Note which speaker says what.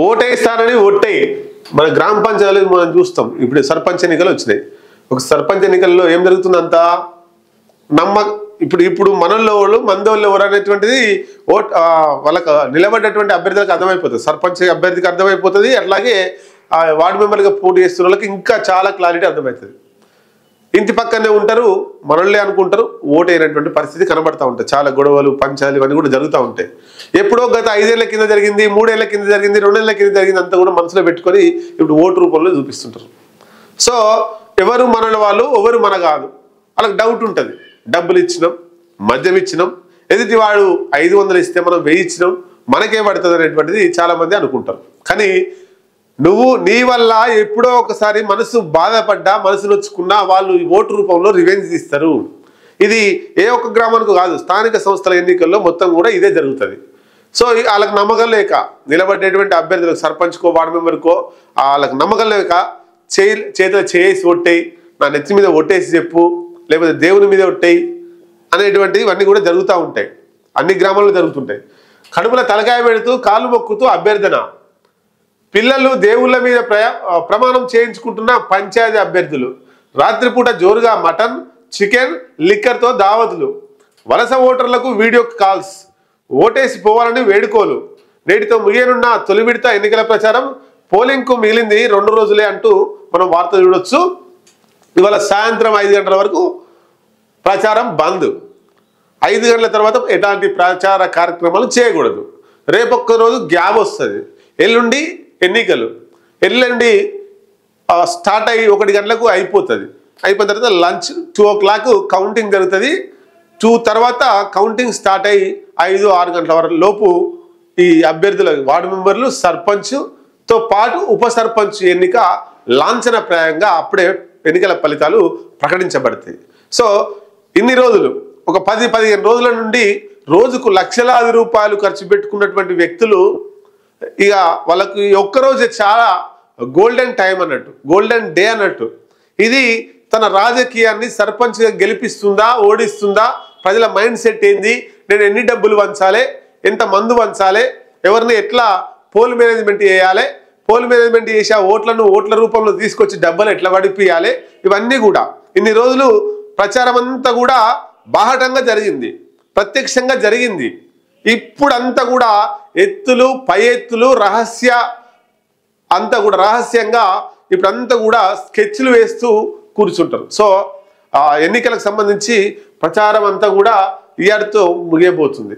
Speaker 1: ఓటేస్తానని ఒట్టేయి. మన గ్రామ పంచాయతీలో మనం చూస్తాం. ఇప్పుడు సర్పంచ్ ఎన్నికలు వచ్చినాయి. ఒక సర్పంచ్ ఎన్నికల్లో ఏం జరుగుతుందంతా ఇప్పుడు మనల్లో వాళ్ళు మందోళ్ళు ఎవరు అనేటువంటిది వాళ్ళకు నిలబడ్డటువంటి అభ్యర్థులకు అర్థమైపోతుంది. సర్పంచ్ అభ్యర్థికి అర్థమైపోతుంది. అట్లాగే వార్డు మెంబర్గా పోటీ చేస్తున్న వాళ్ళకి ఇంకా చాలా క్లారిటీ అర్థమవుతుంది. ఇంటి పక్కనే ఉంటారు, మనల్ని అనుకుంటారు, ఓటు అయినటువంటి పరిస్థితి కనబడతా ఉంటాయి. చాలా గొడవలు, పంచాలు ఇవన్నీ కూడా జరుగుతూ ఉంటాయి. ఎప్పుడో గత 5 ఏళ్ల కింద జరిగింది, 3 ఏళ్ల కింద జరిగింది, 2 ఏళ్ల కింద జరిగింది అంతా కూడా మనసులో పెట్టుకొని ఇప్పుడు ఓటు రూపంలో చూపిస్తుంటారు. సో ఎవరు మన వాళ్ళు, ఎవరు మన కాదు, వాళ్ళకి డౌట్ ఉంటుంది. డబ్బులు ఇచ్చినాం, మద్యం ఇచ్చినాం, ఎదుటి వాడు 500 ఇస్తే మనం 1000 ఇచ్చినాం, మనకే పడుతుంది అనేటువంటిది చాలా మంది అనుకుంటారు. కానీ నువ్వు నీ వల్ల ఎప్పుడో ఒకసారి మనసు బాధపడ్డా, మనసు నొచ్చుకున్నా వాళ్ళు ఓటు రూపంలో రివెంజ్ ఇస్తారు. ఇది ఏ ఒక్క గ్రామానికి కాదు, స్థానిక సంస్థల ఎన్నికల్లో మొత్తం కూడా ఇదే జరుగుతుంది. సో వాళ్ళకి నమ్మకం లేక నిలబడేటువంటి అభ్యర్థులకు, సర్పంచ్కో వార్డు మెంబర్కో వాళ్ళకి నమ్మకం లేక చేతిలో చేసి ఒట్టేయి, నా నెత్తి మీద ఒట్టేసి చెప్పు, లేకపోతే దేవుని మీద ఒట్టేయి అనేటువంటివి ఇవన్నీ కూడా జరుగుతూ ఉంటాయి. అన్ని గ్రామాల్లో జరుగుతుంటాయి. కడుపుల తలకాయ పెడుతూ కాళ్ళు మొక్కుతూ అభ్యర్థన, పిల్లలు దేవుళ్ళ మీద ప్రమాణం చేయించుకుంటున్న పంచాయతీ అభ్యర్థులు, రాత్రిపూట జోరుగా మటన్, చికెన్, లిక్కర్తో దావతులు, వలస ఓటర్లకు వీడియో కాల్స్, ఓటేసి పోవాలని వేడుకోలు. నేటితో ముగియనున్న తొలి విడత ఎన్నికల ప్రచారం, పోలింగ్కు మిగిలింది 2 రోజులే అంటూ మనం వార్త చూడొచ్చు. ఇవాళ సాయంత్రం 5 గంటల వరకు ప్రచారం బంద్. 5 గంటల తర్వాత ఎలాంటి ప్రచార కార్యక్రమాలు చేయకూడదు. రేపొక్క రోజు గ్యాప్ వస్తుంది. ఎల్లుండి ఎన్నికలు, ఎల్లుండి స్టార్ట్ అయ్యి 1 గంటలకు అయిపోతుంది. అయిపోయిన తర్వాత లంచ్ 2 o'clock కౌంటింగ్ జరుగుతుంది. 2 తర్వాత కౌంటింగ్ స్టార్ట్ అయ్యి 5-6 గంటల వరకు లోపు ఈ అభ్యర్థుల వార్డు మెంబర్లు, సర్పంచ్తో పాటు ఉప సర్పంచ్ ఎన్నిక లాంఛనప్రాయంగా అప్పుడే ఎన్నికల ఫలితాలు ప్రకటించబడతాయి. సో ఇన్ని రోజులు, ఒక 10-15 రోజుల నుండి రోజుకు లక్షలాది రూపాయలు ఖర్చు పెట్టుకున్నటువంటి వ్యక్తులు ఇక వాళ్ళకి ఒక్కరోజే చాలా గోల్డెన్ టైం అన్నట్టు, గోల్డెన్ డే అన్నట్టు. ఇది తన రాజకీయాన్ని సర్పంచ్గా గెలిపిస్తుందా, ఓడిస్తుందా, ప్రజల మైండ్ సెట్ ఏంది, నేను ఎన్ని డబ్బులు వంచాలి, ఎంత మందు వంచాలి, ఎవరిని ఎట్లా పోల్ మేనేజ్మెంట్ చేయాలి, పోల్ మేనేజ్మెంట్ చేసి ఆ ఓట్ల రూపంలో తీసుకొచ్చి డబ్బులు ఎట్లా వడిపియాలి, ఇవన్నీ కూడా ఇన్ని రోజులు ప్రచారం అంతా కూడా బాహటంగా జరిగింది, ప్రత్యక్షంగా జరిగింది. ఇప్పుడంతా కూడా ఎత్తులు, పై ఎత్తులు, రహస్యంగా ఇప్పుడంతా కూడా స్కెచ్లు వేస్తూ కూర్చుంటారు. సో ఎన్నికలకు సంబంధించి ప్రచారం అంతా కూడా ఇయాడితో ముగియబోతుంది.